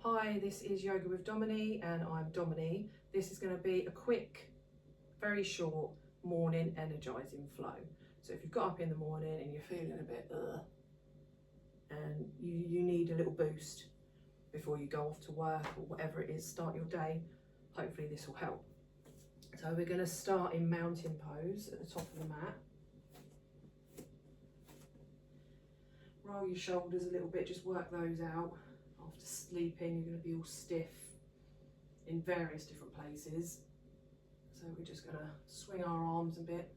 Hi, this is Yoga with Domini and I'm Domini. This is going to be a quick, very short morning energising flow. So if you've got up in the morning and you're feeling a bit and you need a little boost before you go off to work or whatever it is, start your day, hopefully this will help. So we're going to start in mountain pose at the top of the mat. Roll your shoulders a little bit, just work those out. After sleeping, you're going to be all stiff in various different places. So we're just going to swing our arms a bit,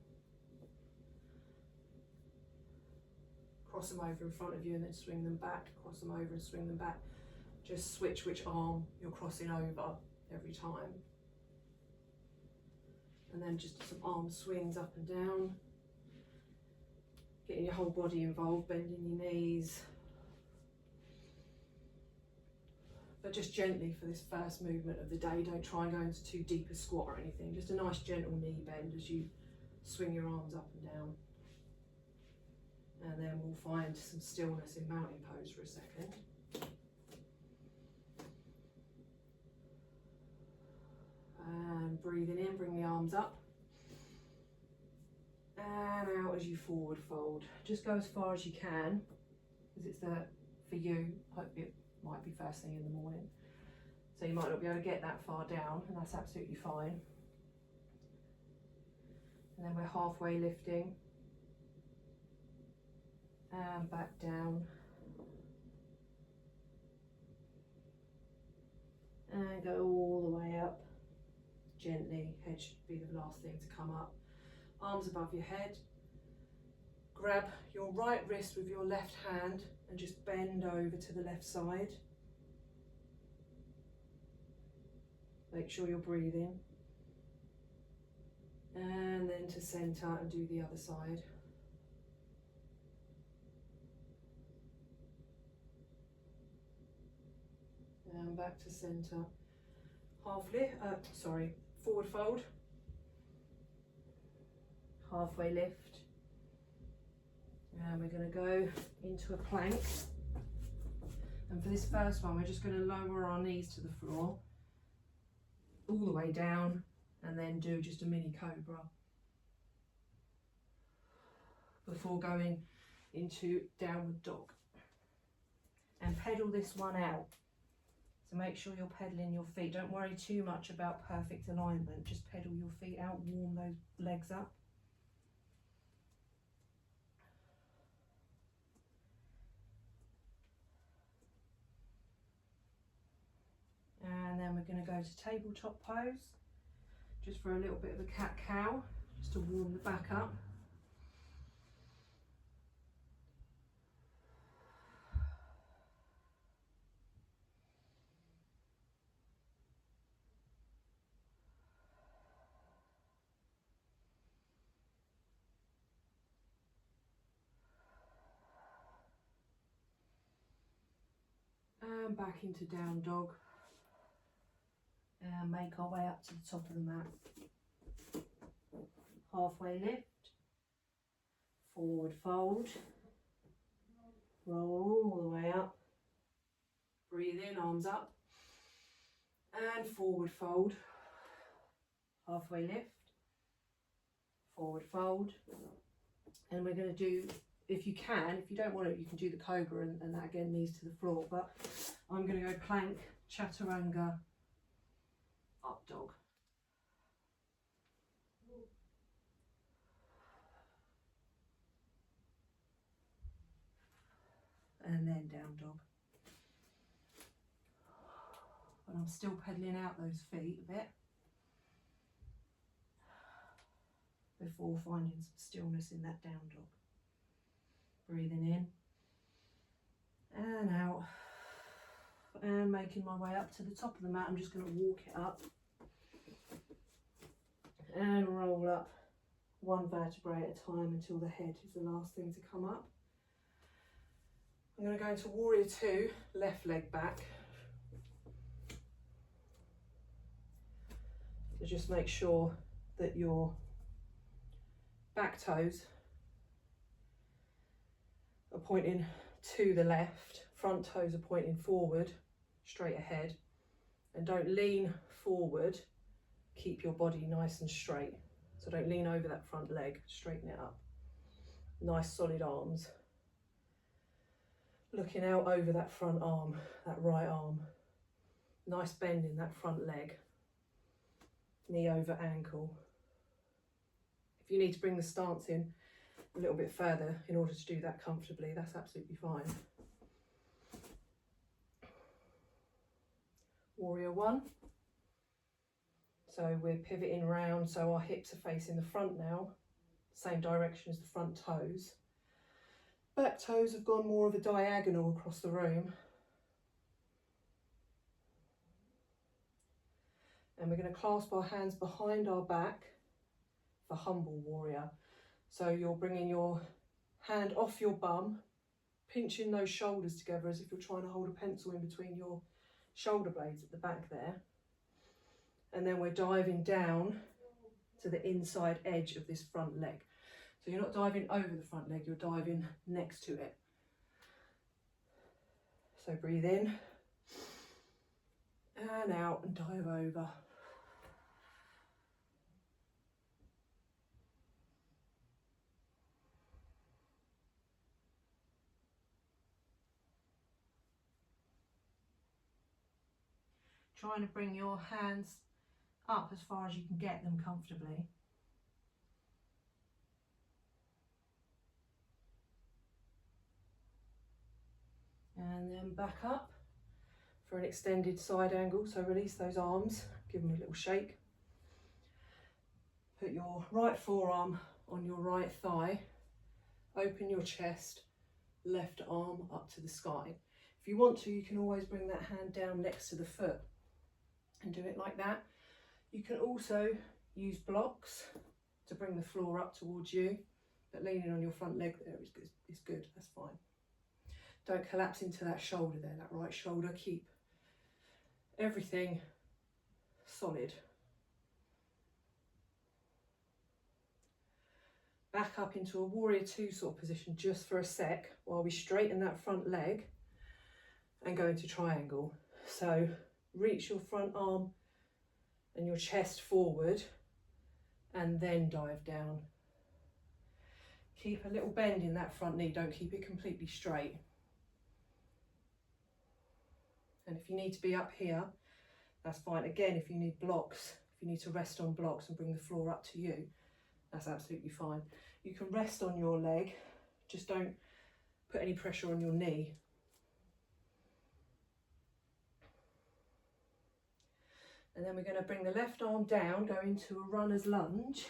cross them over in front of you and then swing them back, cross them over and swing them back. Just switch which arm you're crossing over every time. And then just some arm swings up and down. Getting your whole body involved, bending your knees. But just gently for this first movement of the day. Don't try and go into too deep a squat or anything. Just a nice gentle knee bend as you swing your arms up and down. And then we'll find some stillness in mountain pose for a second. And breathing in, bring the arms up. And out as you forward fold. Just go as far as you can, because it's there for you. Hope it might be first thing in the morning. So you might not be able to get that far down, and that's absolutely fine. And then we're halfway lifting. And back down. And go all the way up. Gently, head should be the last thing to come up. Arms above your head. Grab your right wrist with your left hand and just bend over to the left side. Make sure you're breathing. And then to centre and do the other side. And back to centre. Forward fold. Halfway lift. And we're going to go into a plank. And for this first one, we're just going to lower our knees to the floor, all the way down, and then do just a mini cobra before going into downward dog. And pedal this one out. So make sure you're pedaling your feet. Don't worry too much about perfect alignment. Just pedal your feet out, warm those legs up. And then we're going to go to tabletop pose, just for a little bit of a cat-cow, just to warm the back up. And back into down dog. And make our way up to the top of the mat. Halfway lift. Forward fold. Roll all the way up. Breathe in, arms up. And forward fold. Halfway lift. Forward fold. And we're going to do, if you can, if you don't want it, you can do the cobra and that again knees to the floor. But I'm going to go plank, chaturanga, up dog. And then down dog. But I'm still pedaling out those feet a bit before finding some stillness in that down dog. Breathing in and out and making my way up to the top of the mat. I'm just going to walk it up and roll up one vertebrae at a time until the head is the last thing to come up. I'm going to go into warrior two, left leg back. So just make sure that your back toes are pointing to the left, front toes are pointing forward, straight ahead, and don't lean forward. Keep your body nice and straight. So don't lean over that front leg, straighten it up. Nice solid arms. Looking out over that front arm, that right arm. Nice bend in that front leg. Knee over ankle. If you need to bring the stance in a little bit further in order to do that comfortably, that's absolutely fine. Warrior one. So we're pivoting round, so our hips are facing the front now, same direction as the front toes. Back toes have gone more of a diagonal across the room. And we're going to clasp our hands behind our back for humble warrior. So you're bringing your hand off your bum, pinching those shoulders together as if you're trying to hold a pencil in between your shoulder blades at the back there. And then we're diving down to the inside edge of this front leg. So you're not diving over the front leg, you're diving next to it. So breathe in and out and dive over. Trying to bring your hands up as far as you can get them comfortably. And then back up for an extended side angle. So release those arms, give them a little shake. Put your right forearm on your right thigh, open your chest, left arm up to the sky. If you want to, you can always bring that hand down next to the foot and do it like that. You can also use blocks to bring the floor up towards you, but leaning on your front leg there is good, that's fine. Don't collapse into that shoulder there, that right shoulder. Keep everything solid. Back up into a warrior two sort of position just for a sec while we straighten that front leg and go into triangle. So reach your front arm and your chest forward and then dive down. Keep a little bend in that front knee, don't keep it completely straight. And if you need to be up here, that's fine. Again, if you need blocks, if you need to rest on blocks and bring the floor up to you, that's absolutely fine. You can rest on your leg, just don't put any pressure on your knee. And then we're going to bring the left arm down, go into a runner's lunge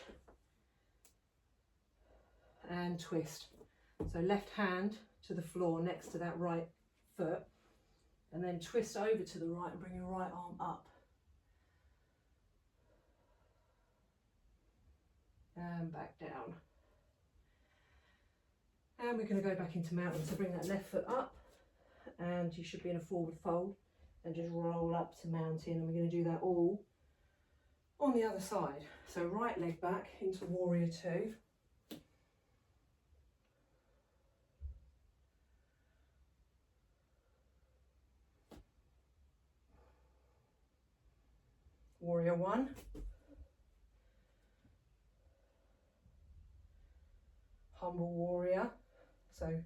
and twist. So left hand to the floor next to that right foot, and then twist over to the right and bring your right arm up. And back down. And we're going to go back into mountain. So bring that left foot up and you should be in a forward fold and just roll up to mountain. And we're going to do that all on the other side. So right leg back into warrior two. Warrior one. Humble warrior. So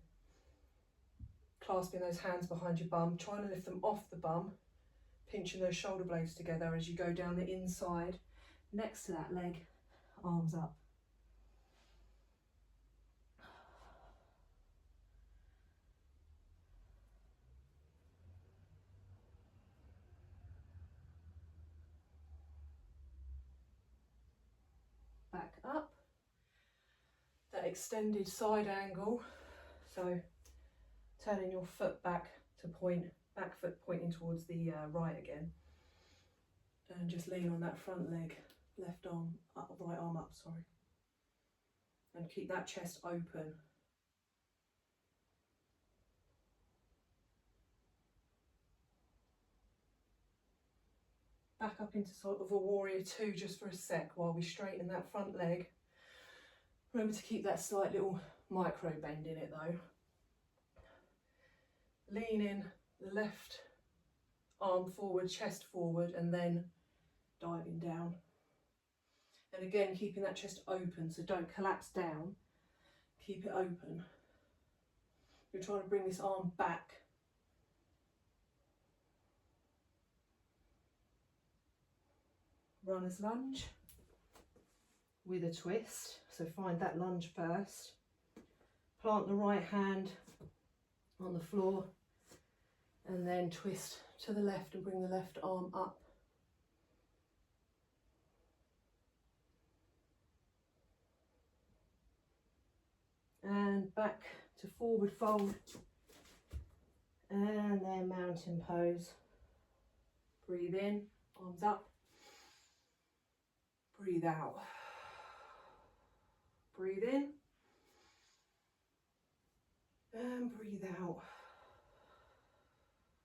clasping those hands behind your bum, trying to lift them off the bum, pinching those shoulder blades together as you go down the inside next to that leg, arms up. Back up. That extended side angle, so turning your foot back to point, back foot pointing towards the right again, and just lean on that front leg, left arm up, right arm up, sorry, and keep that chest open. Back up into sort of a warrior two just for a sec while we straighten that front leg. Remember to keep that slight little micro bend in it though. Lean in the left arm forward, chest forward, and then diving down. And again, keeping that chest open, so don't collapse down, keep it open. You're trying to bring this arm back. Runner's lunge with a twist. So find that lunge first. Plant the right hand on the floor and then twist to the left and bring the left arm up. And back to forward fold, and then mountain pose. Breathe in, arms up, breathe out. Breathe in and breathe out.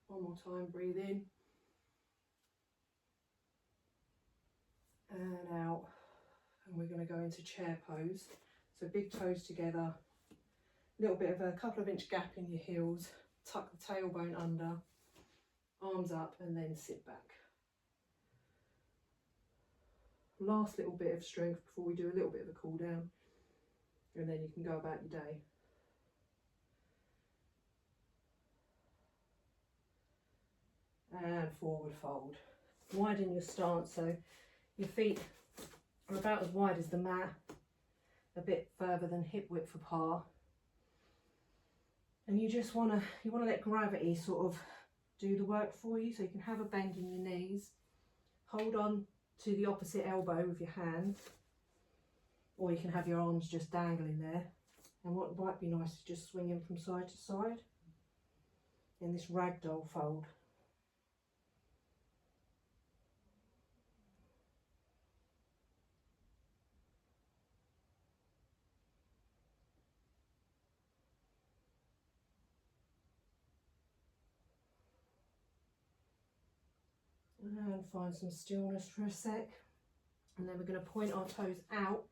One more time, breathe in and out. And we're going to go into chair pose. So big toes together, little bit of a couple of inch gap in your heels, tuck the tailbone under, arms up, and then sit back. Last little bit of strength before we do a little bit of a cool down, and then you can go about your day. And forward fold. Widen your stance so your feet are about as wide as the mat, a bit further than hip width apart. And you just want to let gravity sort of do the work for you, so you can have a bend in your knees. Hold on to the opposite elbow with your hand, or you can have your arms just dangling there. And what might be nice is just swinging from side to side in this ragdoll fold. And find some stillness for a sec. And then we're going to point our toes out,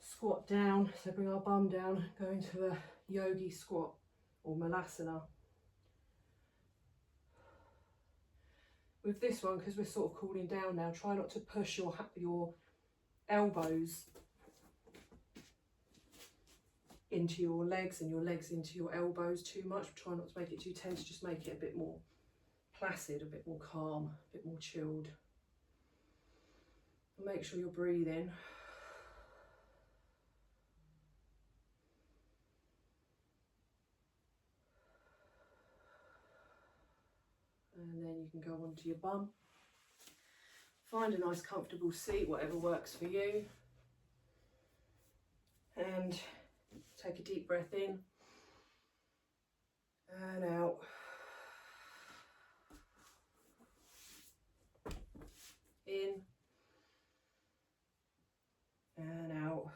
squat down, so bring our bum down, go into a yogi squat or malasana. With this one, because we're sort of cooling down now, try not to push your elbows into your legs and your legs into your elbows too much. Try not to make it too tense, just make it a bit more placid, a bit more calm, a bit more chilled. And make sure you're breathing. And then you can go onto your bum. Find a nice comfortable seat, whatever works for you. And take a deep breath in and out. In and out.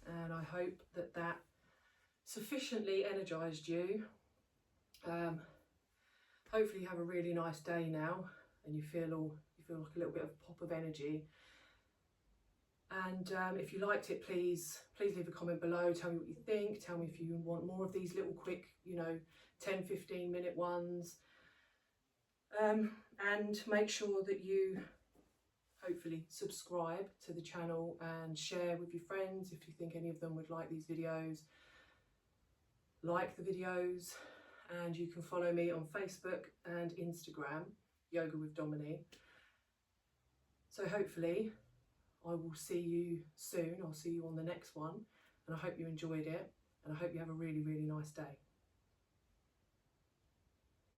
And I hope that that sufficiently energised you. Hopefully you have a really nice day now and you feel like a little bit of a pop of energy. And if you liked it, please leave a comment below. Tell me what you think. Tell me if you want more of these little quick, 10-15 minute ones. And make sure that you hopefully subscribe to the channel and share with your friends if you think any of them would like these videos. Like the videos, and you can follow me on Facebook and Instagram, Yoga with Domini. So hopefully I will see you soon. I'll see you on the next one, and I hope you enjoyed it, and I hope you have a really, really nice day.